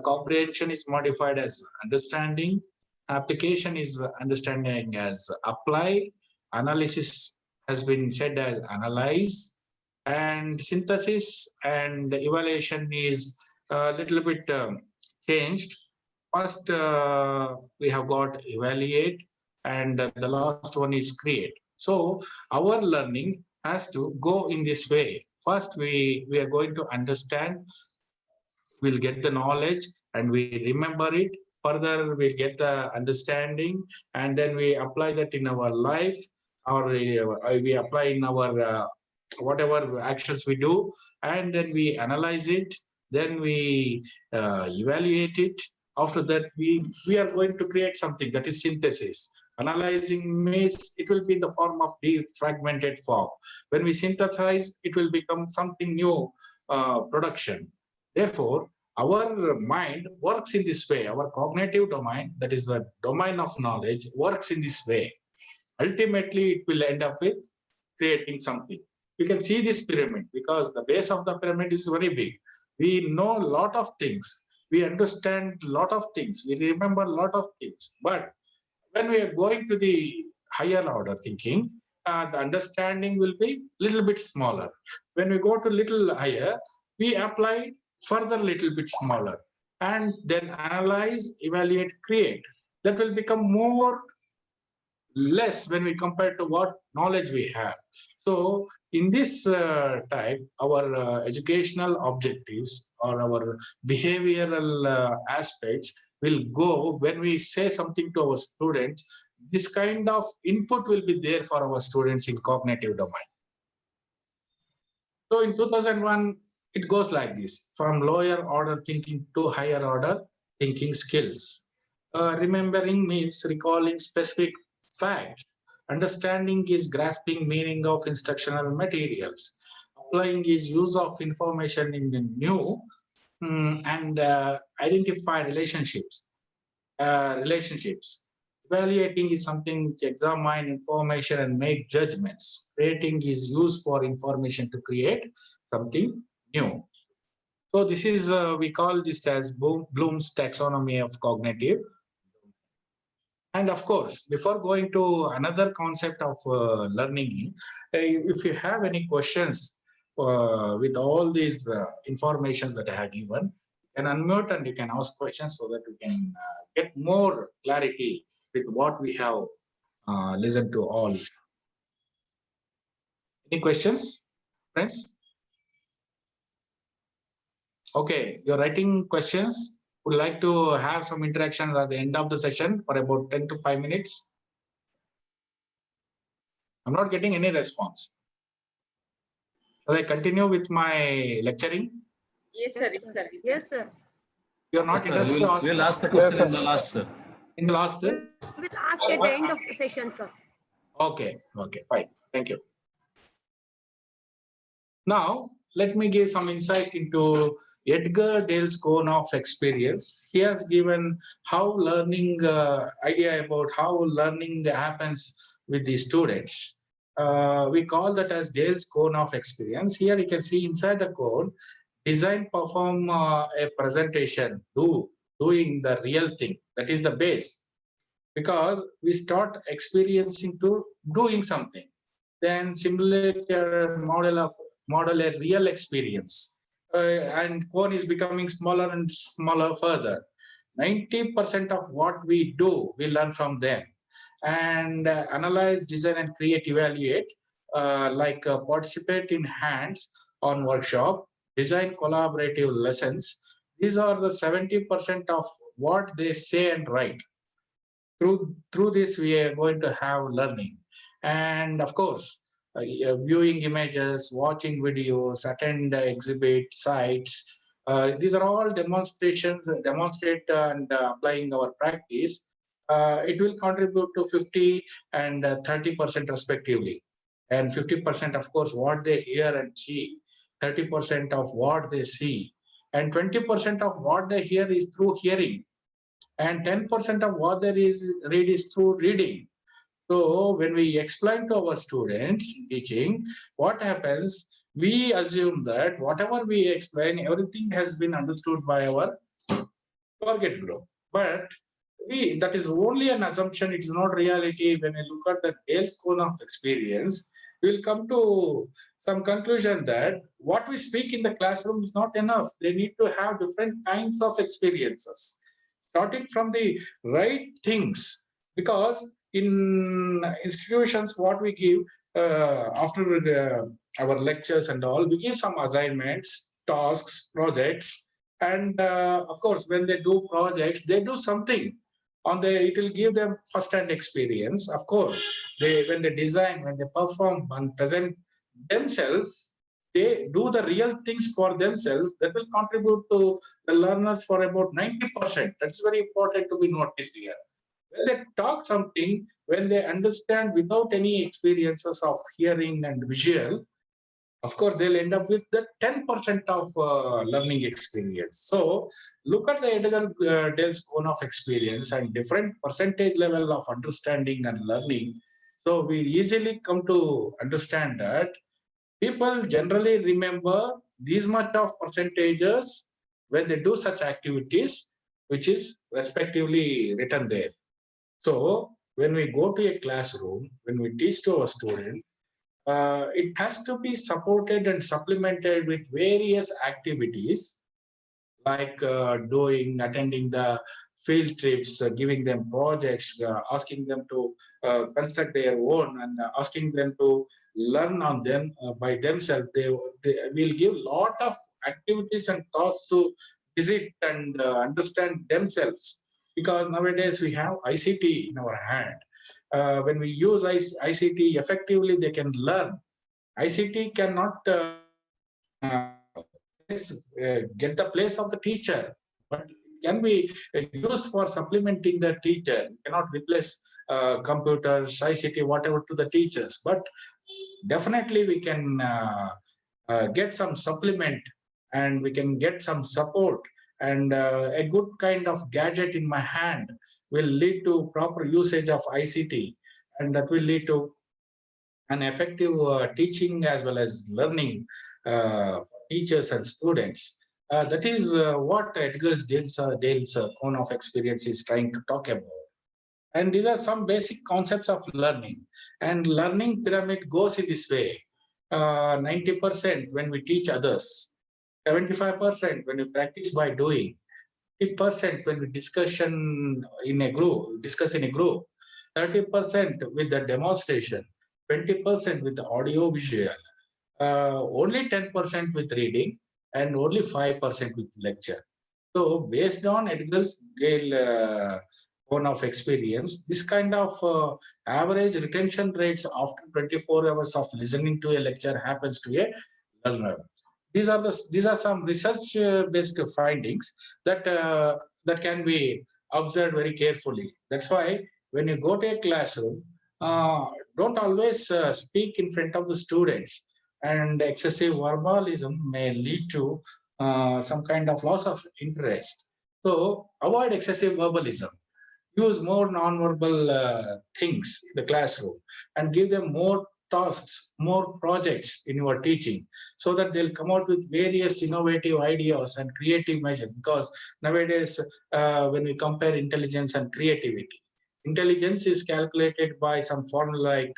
Comprehension is modified as understanding. Application is understanding as apply. Analysis has been said as analyze. And synthesis and evaluation is a little bit changed. First, we have got evaluate, and the last one is create. So our learning has to go in this way. First, we are going to understand, we'll get the knowledge and we remember it. Further, we'll get the understanding, and then we apply that in our life, or we apply in our whatever actions we do, and then we analyze it, then we evaluate it. After that, we are going to create something, that is synthesis. Analyzing means it will be in the form of defragmented form. When we synthesize, it will become something new production. Therefore, our mind works in this way. Our cognitive domain, that is the domain of knowledge, works in this way. Ultimately, it will end up with creating something. You can see this pyramid because the base of the pyramid is very big. We know a lot of things. We understand a lot of things. We remember a lot of things. But when we are going to the higher order thinking, the understanding will be a little bit smaller. When we go to little higher, we apply further little bit smaller, and then analyze, evaluate, create. That will become more less when we compare to what knowledge we have. So in this type, our educational objectives or our behavioral aspects will go when we say something to our students. This kind of input will be there for our students in cognitive domain. So in 2001, it goes like this: from lower order thinking to higher order thinking skills. Remembering means recalling specific facts. Understanding is grasping meaning of instructional materials. Applying is use of information in the new and identify relationships. Evaluating is something to examine information and make judgments. Creating is used for information to create something new. So this is, we call this as Bloom's taxonomy of cognitive. And of course, before going to another concept of learning, if you have any questions with all these informations that I have given, you can unmute and you can ask questions so that we can get more clarity with what we have listened to all. Any questions, friends? Okay, you're writing questions. Would like to have some interactions at the end of the session for about 10 to 5 minutes. I'm not getting any response. Shall I continue with my lecturing? Yes, sir. Yes, sir. Yes, sir. You're not interested to ask? We'll ask the question in the last, sir. In the last? We will ask at the end of the session, sir. Okay, okay, fine. Thank you. Now, let me give some insight into Edgar Dale's cone of experience. He has given how learning, idea about how learning happens with the students. We call that as Dale's cone of experience. Here you can see inside the cone, design, perform a presentation, doing the real thing. That is the base. Because we start experiencing to doing something. Then simulate a model a real experience. And cone is becoming smaller and smaller further. 90% of what we do, we learn from them. And analyze, design, and create, evaluate, participate in hands-on workshop, design collaborative lessons, These are the 70% of what they say and write. Through this, we are going to have learning. And of course, viewing images, watching videos, attend exhibit sites. These are all demonstrations, demonstrate and applying our practice. It will contribute to 50 and 30% respectively. And 50%, of course, what they hear and see, 30% of what they see, and 20% of what they hear is through hearing, and 10% of what they read is through reading. So when we explain to our students teaching, what happens, we assume that whatever we explain, everything has been understood by our target group. But that is only an assumption, it is not reality. When I look at the Dale's cone of experience, we will come to some conclusion that what we speak in the classroom is not enough. They need to have different kinds of experiences, starting from the right things. Because in institutions, what we give after our lectures and all, we give some assignments, tasks, projects, and of course, when they do projects, they do something on it will give them first-hand experience. Of course, when they design, when they perform and present themselves, they do the real things for themselves. That will contribute to the learners for about 90%. That's very important to be noticed here. When they talk something, when they understand without any experiences of hearing and visual, of course, they'll end up with the 10% of learning experience. So look at the Dale's cone of experience and different percentage level of understanding and learning. So we easily come to understand that people generally remember these much of percentages when they do such activities, which is respectively written there. So when we go to a classroom, when we teach to our students, it has to be supported and supplemented with various activities like attending the field trips, giving them projects, asking them to construct their own, and asking them to learn on them by themselves. They will give a lot of activities and tasks to visit and understand themselves. Because nowadays we have ICT in our hand. When we use ICT effectively, they can learn. ICT cannot get the place of the teacher, but it can be used for supplementing the teacher. You cannot replace computers, ICT, whatever to the teachers. But definitely we can get some supplement, and we can get some support, and a good kind of gadget in my hand will lead to proper usage of ICT, and that will lead to an effective teaching as well as learning teachers and students. That is what Dale's cone of experience is trying to talk about. And these are some basic concepts of learning. And learning pyramid goes in this way. 90% when we teach others, 75% when we practice by doing, 50% when we discuss in a group, 30% with the demonstration, 20% with the audio visual, only 10% with reading, and only 5% with lecture. So based on Edgar's Dale cone of experience, this kind of average retention rates after 24 hours of listening to a lecture happens to a learner. These are some research based findings that that can be observed very carefully. That's why when you go to a classroom, don't always speak in front of the students, and excessive verbalism may lead to some kind of loss of interest. So avoid excessive verbalism. Use more non-verbal things in the classroom, and give them more tasks, more projects in your teaching, so that they'll come out with various innovative ideas and creative measures. Because nowadays, when we compare intelligence and creativity, intelligence is calculated by some formula like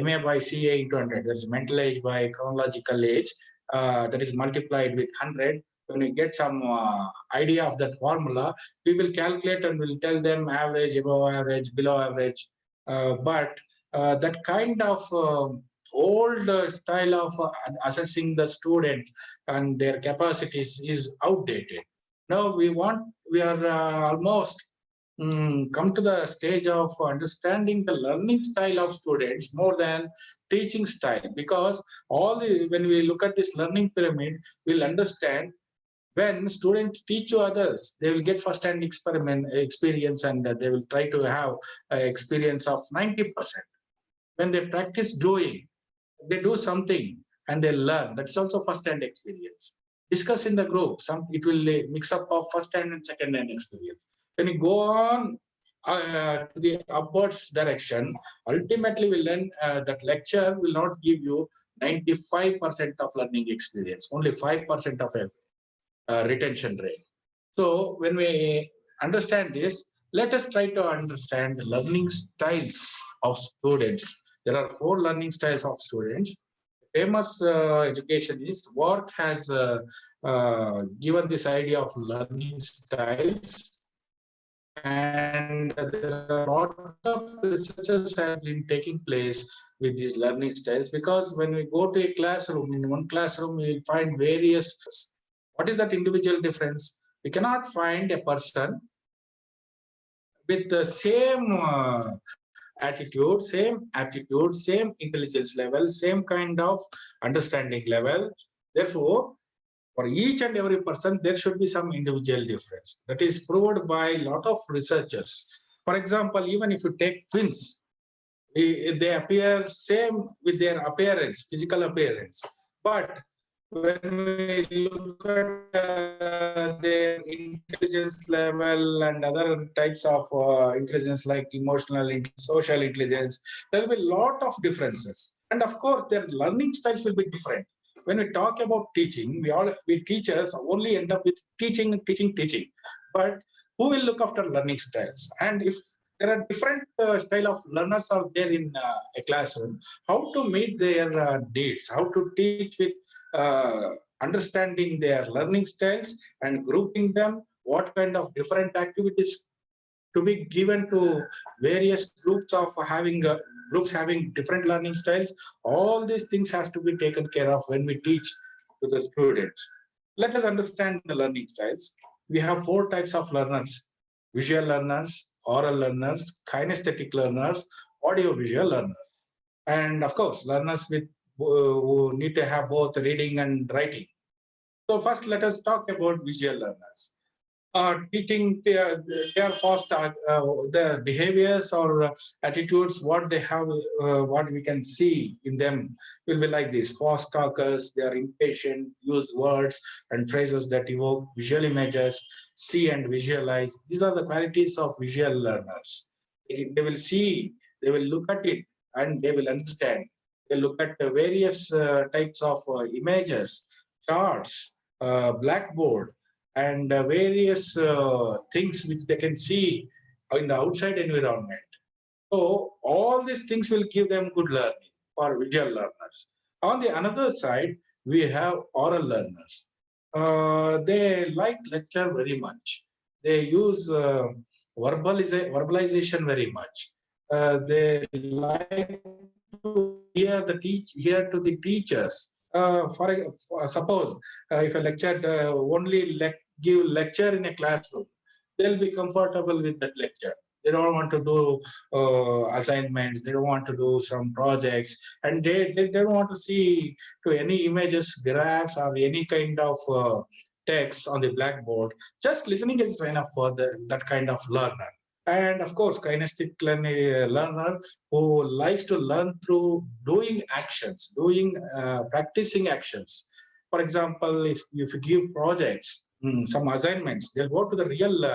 MA by CA into 100. That's mental age by chronological age. That is multiplied with 100. When we get some idea of that formula, we will calculate and we'll tell them average, above average, below average. But that kind of old style of assessing the student and their capacities is outdated. Now we are almost come to the stage of understanding the learning style of students more than teaching style, because when we look at this learning pyramid, we'll understand when students teach to others, they will get first-hand experience, and they will try to have an experience of 90%. When they practice doing, they do something and they learn. That's also first-hand experience. Discuss in the group. It will mix up of first-hand and second-hand experience. When you go on to the upwards direction, ultimately we learn that lecture will not give you 95% of learning experience, only 5% of retention rate. So when we understand this, let us try to understand the learning styles of students. There are 4 learning styles of students. Famous educationist Worth has given this idea of learning styles, and there are a lot of researchers have been taking place with these learning styles, because when we go to a classroom, in one classroom we will find various. What is that individual difference? We cannot find a person with the same attitude, same aptitude, same intelligence level, same kind of understanding level. Therefore, for each and every person, there should be some individual difference. That is proved by a lot of researchers. For example, even if you take twins, they appear same with their appearance, physical appearance. But when we look at their intelligence level and other types of intelligence like emotional, social intelligence, there will be a lot of differences. And of course, their learning styles will be different. When we talk about teaching, we teachers only end up with teaching. But who will look after learning styles? And if there are different style of learners out there in a classroom, how to meet their needs, how to teach with understanding their learning styles and grouping them, what kind of different activities to be given to various groups of groups having different learning styles. All these things has to be taken care of when we teach to the students. Let us understand the learning styles. We have 4 types of learners: visual learners, oral learners, kinesthetic learners, audio-visual learners. And of course, learners who need to have both reading and writing. So first, let us talk about visual learners. Teaching, they are fast, the behaviors or attitudes, what they have, what we can see in them will be like this: fast talkers, they are impatient, use words and phrases that evoke visual images, see and visualize. These are the qualities of visual learners. They will see, they will look at it, and they will understand. They look at the various types of images, charts, blackboard, and various things which they can see in the outside environment. So all these things will give them good learning for visual learners. On the another side, we have oral learners. They like lecture very much. They use verbalization very much. They like to hear to the teachers. Suppose if a lecture only give lecture in a classroom, they'll be comfortable with that lecture. They don't want to do assignments. They don't want to do some projects, and they don't want to see to any images, graphs, or any kind of text on the blackboard. Just listening is enough for that kind of learner. And of course, kinesthetic learner who likes to learn through doing actions, practicing actions. For example, if you give projects, some assignments, they'll go to the real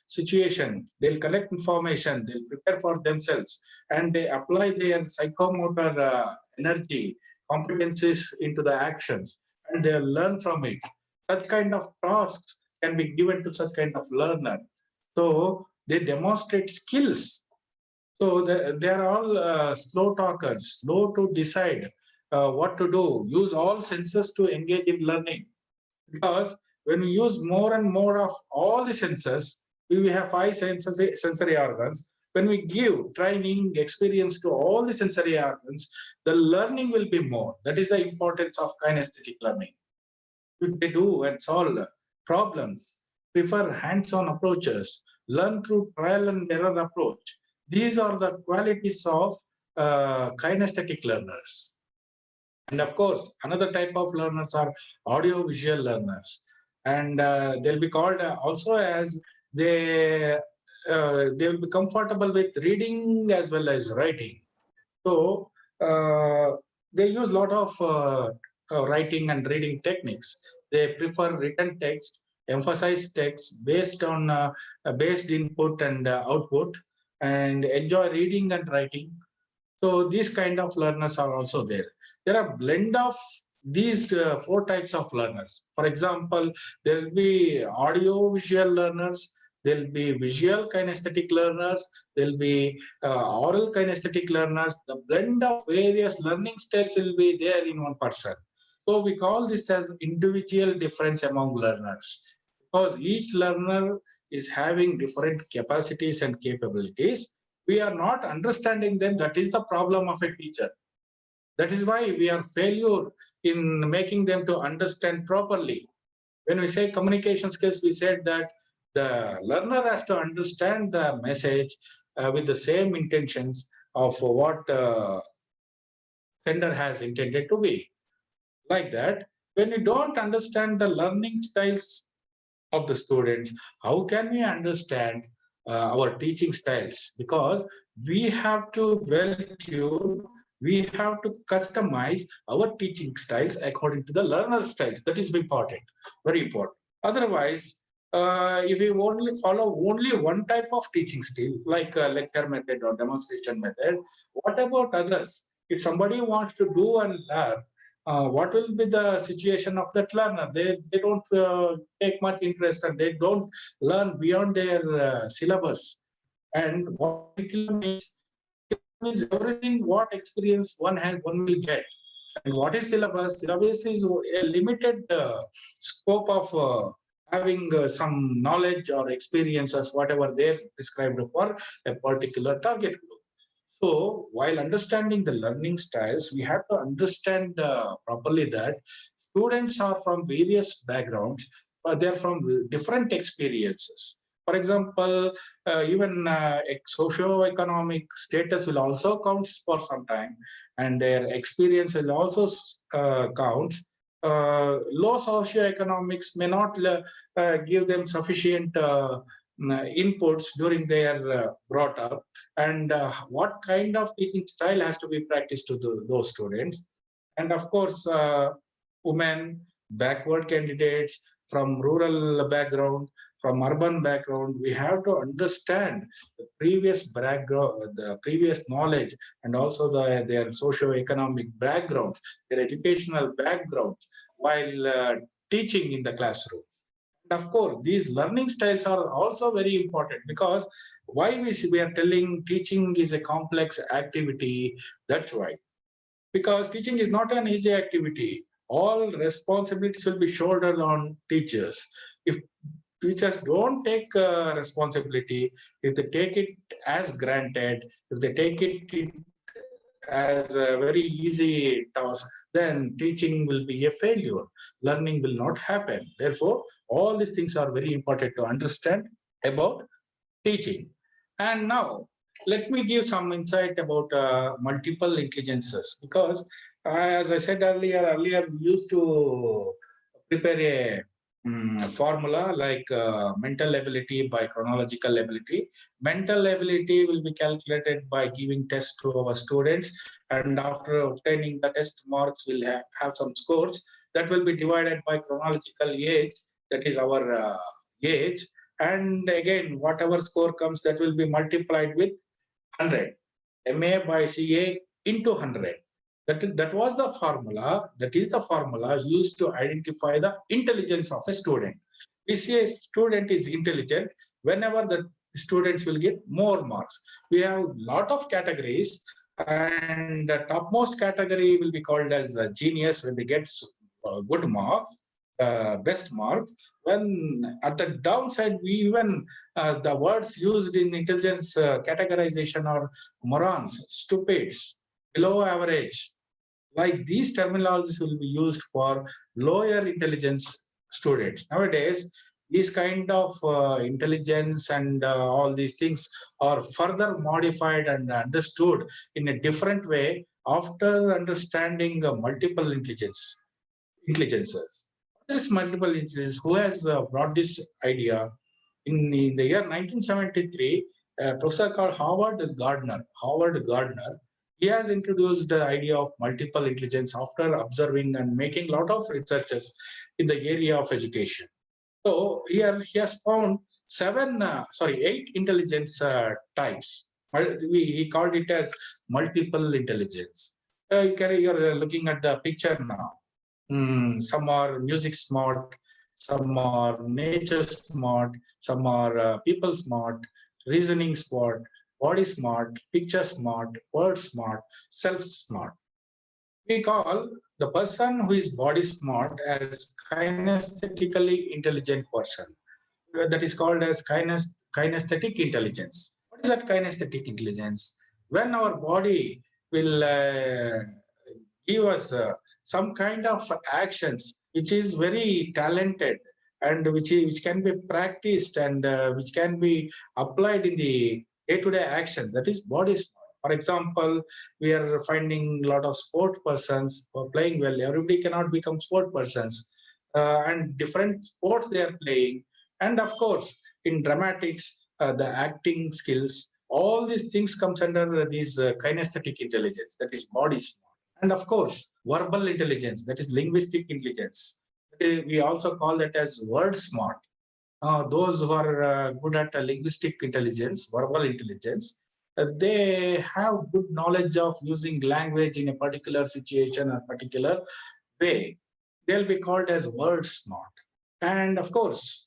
situation, they'll collect information, they'll prepare for themselves, and they apply their psychomotor energy, competencies into the actions, and they'll learn from it. Such kind of tasks can be given to such kind of learner. So they demonstrate skills. So they are all slow talkers, slow to decide what to do, use all senses to engage in learning. Because when we use more and more of all the senses, we have 5 sensory organs. When we give training, experience to all the sensory organs, the learning will be more. That is the importance of kinesthetic learning. They do and solve problems prefer hands-on approaches, learn through trial and error approach. These are the qualities of kinesthetic learners. And of course, another type of learners are audio-visual learners. And they'll be called also as they will be comfortable with reading as well as writing. So they use a lot of writing and reading techniques. They prefer written text, emphasize text based on based input and output, and enjoy reading and writing. So these kind of learners are also there. There are blend of these four types of learners. For example, there will be audio visual learners, there will be visual kinesthetic learners, there will be oral kinesthetic learners. The blend of various learning styles will be there in one person. So we call this as individual difference among learners, because each learner is having different capacities and capabilities. We are not understanding them. That is the problem of a teacher. That is why we are failure in making them to understand properly. When we say communication skills, we said that the learner has to understand the message with the same intentions of what sender has intended to be. Like that, when you don't understand the learning styles of the students, how can we understand our teaching styles? Because we have to well tune, we have to customize our teaching styles according to the learner styles. That is important, very important. Otherwise, if we only follow only one type of teaching style, like a lecture method or demonstration method, what about others? If somebody wants to do and learn, what will be the situation of that learner? They don't take much interest and they don't learn beyond their syllabus. And what curriculum means everything what experience one will get. And what is syllabus? Syllabus is a limited scope of having some knowledge or experiences, whatever they're prescribed for a particular target group. So while understanding the learning styles, we have to understand properly that students are from various backgrounds, but they're from different experiences. For example, even socio-economic status will also count for some time, and their experience will also count. Low socioeconomics may not give them sufficient inputs during their brought up, and what kind of teaching style has to be practiced to those students. And of course, women, backward candidates from rural background, from urban background, we have to understand the previous background, the previous knowledge, and also their socio-economic backgrounds, their educational backgrounds, while teaching in the classroom. Of course, these learning styles are also very important, because why we are telling teaching is a complex activity. That's why, because teaching is not an easy activity. All responsibilities will be shouldered on teachers. If teachers don't take responsibility, if they take it as granted, if they take it as a very easy task, then teaching will be a failure. Learning will not happen. Therefore, all these things are very important to understand about teaching. And now, let me give some insight about multiple intelligences, because as I said earlier we used to prepare a formula like mental ability by chronological ability. Mental ability will be calculated by giving tests to our students, and after obtaining the test marks, we'll have some scores that will be divided by chronological age, that is our age, and again whatever score comes, that will be multiplied with 100, MA by CA into 100. That was the formula, that is the formula used to identify the intelligence of a student. We say a student is intelligent whenever the students will get more marks. We have a lot of categories, and the topmost category will be called as a genius when they get good marks, best marks. When at the downside, we even the words used in intelligence categorization are morons, stupids, below average. Like these terminologies will be used for lower intelligence students. Nowadays, these kind of intelligence and all these things are further modified and understood in a different way after understanding multiple intelligences. What is multiple intelligence? Who has brought this idea? In the year 1973, a professor called Howard Gardner, he has introduced the idea of multiple intelligence after observing and making a lot of researches in the area of education. So here he has found 8 intelligence types. He called it as multiple intelligence. You're looking at the picture now. Some are music smart, some are nature smart, some are people smart, reasoning smart, body smart, picture smart, word smart, self smart. We call the person who is body smart as kinesthetically intelligent person. That is called as kinesthetic intelligence. What is that kinesthetic intelligence? When our body will give us some kind of actions which is very talented and which can be practiced and which can be applied in the day-to-day actions, that is body smart. For example, we are finding a lot of sport persons who are playing well. Everybody cannot become sport persons, and different sports they are playing. And of course, in dramatics, the acting skills, all these things comes under these kinesthetic intelligence, that is body smart. And of course, verbal intelligence, that is linguistic intelligence. We also call that as word smart. Those who are good at linguistic intelligence, verbal intelligence, they have good knowledge of using language in a particular situation or particular way. They'll be called as word smart. And of course,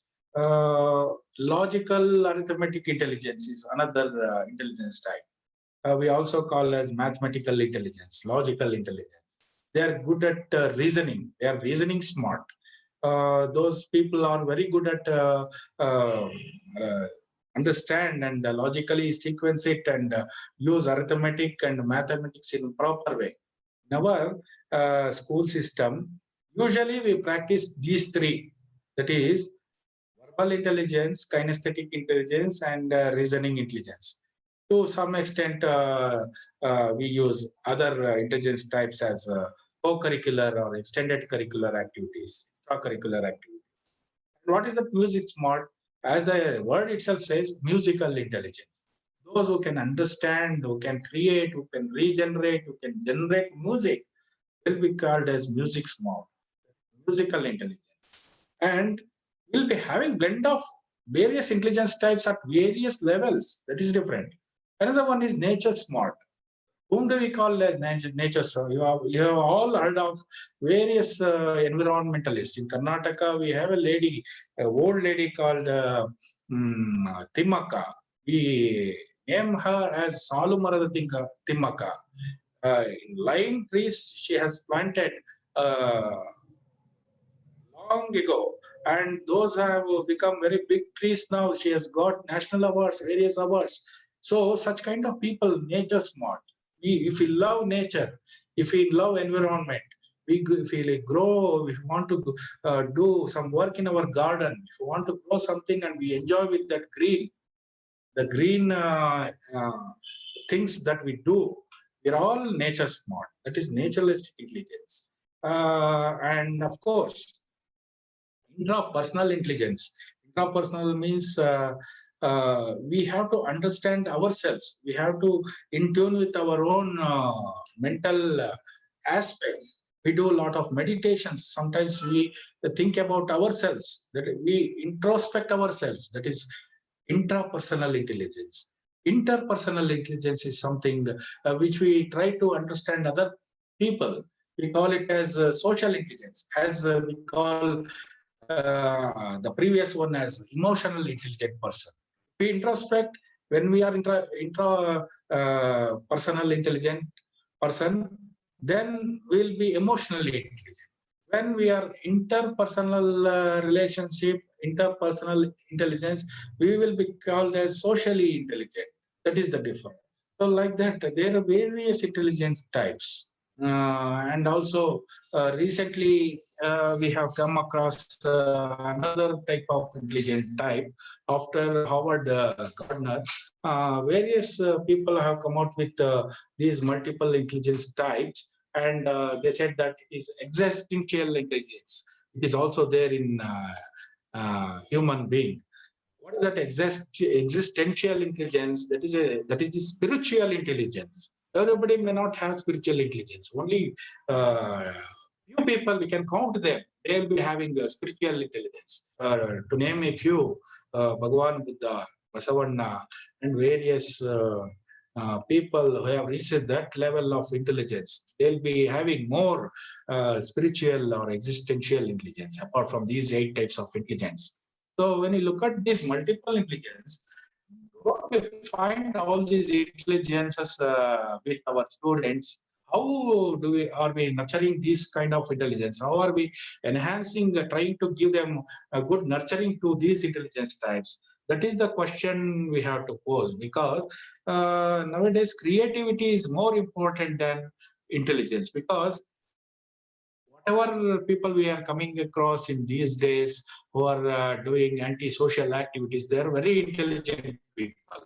logical arithmetic intelligence is another intelligence type. We also call as mathematical intelligence, logical intelligence. They are good at reasoning. They are reasoning smart. Those people are very good at understand and logically sequence it and use arithmetic and mathematics in proper way. In our school system, usually we practice these three, that is verbal intelligence, kinesthetic intelligence, and reasoning intelligence. To some extent, we use other intelligence types as co-curricular or extended curricular activities, extracurricular activities. And what is the music smart? As the word itself says, musical intelligence. Those who can understand, who can create, who can regenerate, who can generate music will be called as music smart, musical intelligence. And we'll be having blend of various intelligence types at various levels. That is different. Another one is nature smart. Whom do we call as nature? So you have all heard of various environmentalists. In Karnataka, we have a lady, an old lady called Timmaka. We name her as Salumarada Timmaka. In lime trees, she has planted long ago, and those have become very big trees now. She has got national awards, various awards. So such kind of people, nature smart. If we love nature, if we love environment, if we grow, if we want to do some work in our garden, if we want to grow something and we enjoy with that green, the green things that we do, we're all nature smart. That is naturalistic intelligence. And of course, intrapersonal intelligence. Intrapersonal means we have to understand ourselves. We have to in tune with our own mental aspect. We do a lot of meditations. Sometimes we think about ourselves, that we introspect ourselves. That is intrapersonal intelligence. Interpersonal intelligence is something which we try to understand other people. We call it as social intelligence, as we call the previous one as emotional intelligent person. We introspect when we are personal intelligent person, then we'll be emotionally intelligent. When we are interpersonal relationship, interpersonal intelligence, we will be called as socially intelligent. That is the difference. So like that, there are various intelligence types. And also recently we have come across another type of intelligence type after Howard Gardner. Various people have come out with these multiple intelligence types, and they said that is existential intelligence. It is also there in human being. What is that existential intelligence? That is the spiritual intelligence. Everybody may not have spiritual intelligence. Only few people, we can count them. They will be having spiritual intelligence. To name a few, Bhagavan Buddha, Basavanna, and various people who have reached that level of intelligence, they'll be having more spiritual or existential intelligence apart from these 8 types of intelligence. So when you look at this multiple intelligence, what we find all these intelligences with our students, how are we nurturing this kind of intelligence? How are we enhancing, trying to give them a good nurturing to these intelligence types? That is the question we have to pose, because nowadays creativity is more important than intelligence, because whatever people we are coming across in these days who are doing anti-social activities, they are very intelligent people.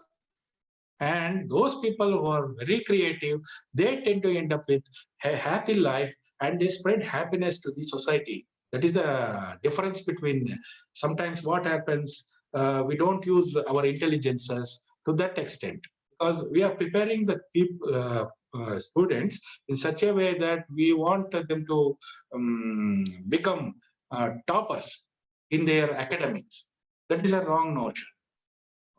And those people who are very creative, they tend to end up with a happy life, and they spread happiness to the society. That is the difference between, sometimes what happens, we don't use our intelligences to that extent, because we are preparing the students in such a way that we want them to become toppers in their academics. That is a wrong notion.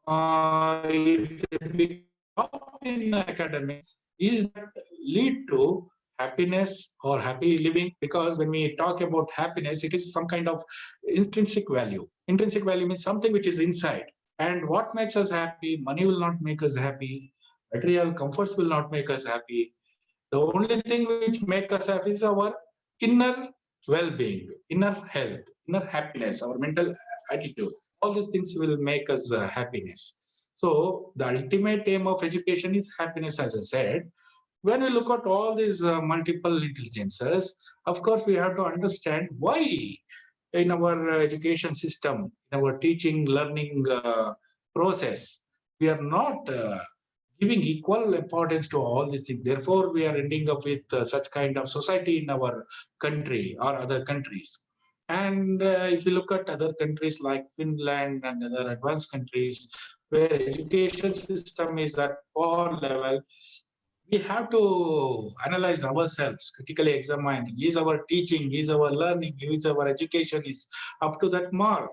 If they become top in academics, is that lead to happiness or happy living? Because when we talk about happiness, it is some kind of intrinsic value. Intrinsic value means something which is inside. And what makes us happy? Money will not make us happy. Material comforts will not make us happy. The only thing which makes us happy is our inner well-being, inner health, inner happiness, our mental attitude. All these things will make us happiness. So the ultimate aim of education is happiness, as I said. When we look at all these multiple intelligences, of course, we have to understand why in our education system, in our teaching, learning process, we are not giving equal importance to all these things. Therefore, we are ending up with such kind of society in our country or other countries. And if you look at other countries like Finland and other advanced countries, where education system is at all level, we have to analyze ourselves, critically examine, is our teaching, is our learning, is our education is up to that mark?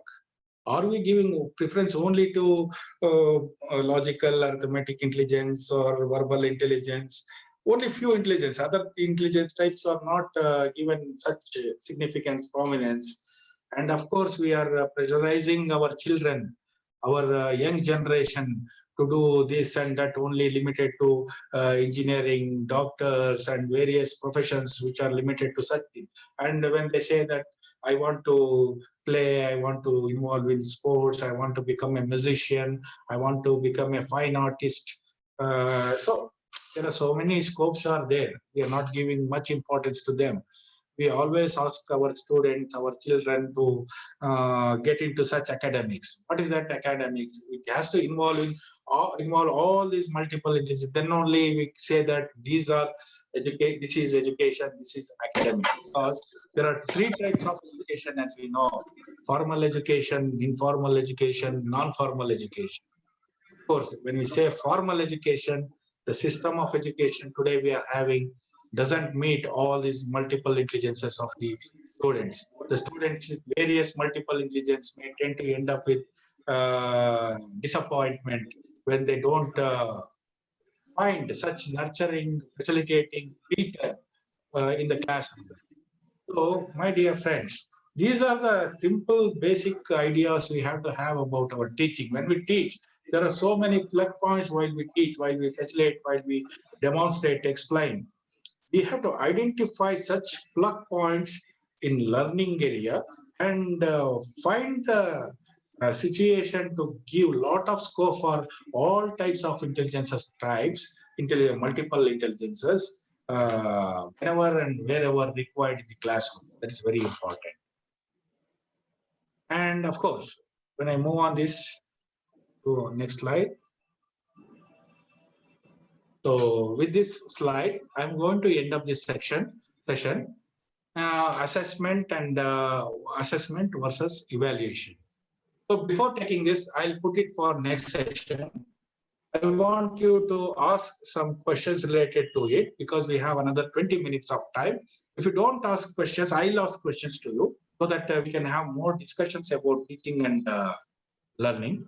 Are we giving preference only to logical, arithmetic intelligence or verbal intelligence? Only few intelligence, other intelligence types are not given such significant prominence. And of course, we are pressurizing our children, our young generation, to do this and that, only limited to engineering, doctors, and various professions which are limited to such things. And when they say that I want to play, I want to involve in sports, I want to become a musician, I want to become a fine artist. So there are so many scopes are there. We are not giving much importance to them. We always ask our students, our children to get into such academics. What is that academics? It has to involve all these multiple intelligence. Then only we say that these are education, this is education, this is academic. Because there are 3 types of education, as we know: formal education, informal education, non-formal education. Of course, when we say formal education, the system of education today we are having doesn't meet all these multiple intelligences of the students. The students with various multiple intelligence may tend to end up with disappointment when they don't find such nurturing, facilitating teacher in the classroom. So, my dear friends, these are the simple, basic ideas we have to have about our teaching. When we teach, there are so many plug points while we teach, while we facilitate, while we demonstrate, explain. We have to identify such plug points in learning area and find the situation to give lot of scope for all types of intelligences types, multiple intelligences, whenever and wherever required in the classroom. That is very important. And of course, when I move on this to next slide. So with this slide, I'm going to end up this session. Assessment and assessment versus evaluation. So before taking this, I'll put it for next session. I want you to ask some questions related to it because we have another 20 minutes of time. If you don't ask questions, I'll ask questions to you so that we can have more discussions about teaching and learning.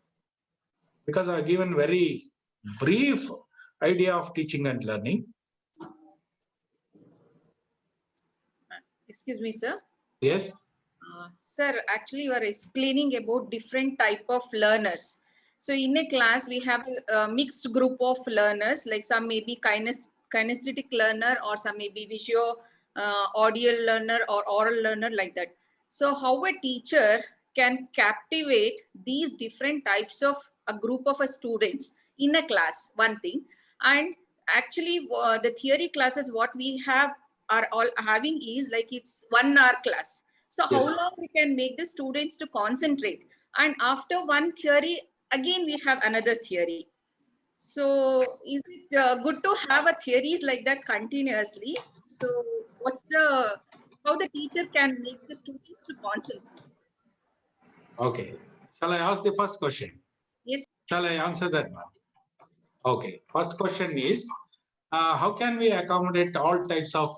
Because I've given very brief idea of teaching and learning. Excuse me, sir. Yes. Sir, actually you are explaining about different type of learners. So in a class, we have a mixed group of learners, like some may be kinesthetic learner or some may be visual, audio learner or oral learner like that. So how a teacher can captivate these different types of a group of students in a class, one thing. And actually the theory classes, what we have are all having is like it's 1 hour class. So how Yes. long we can make the students to concentrate? And after one theory, again, we have another theory. So is it good to have a theories like that continuously? So how the teacher can make the students to concentrate? Okay. Shall I ask the first question? Yes. Shall I answer that one? Okay. First question is, how can we accommodate all types of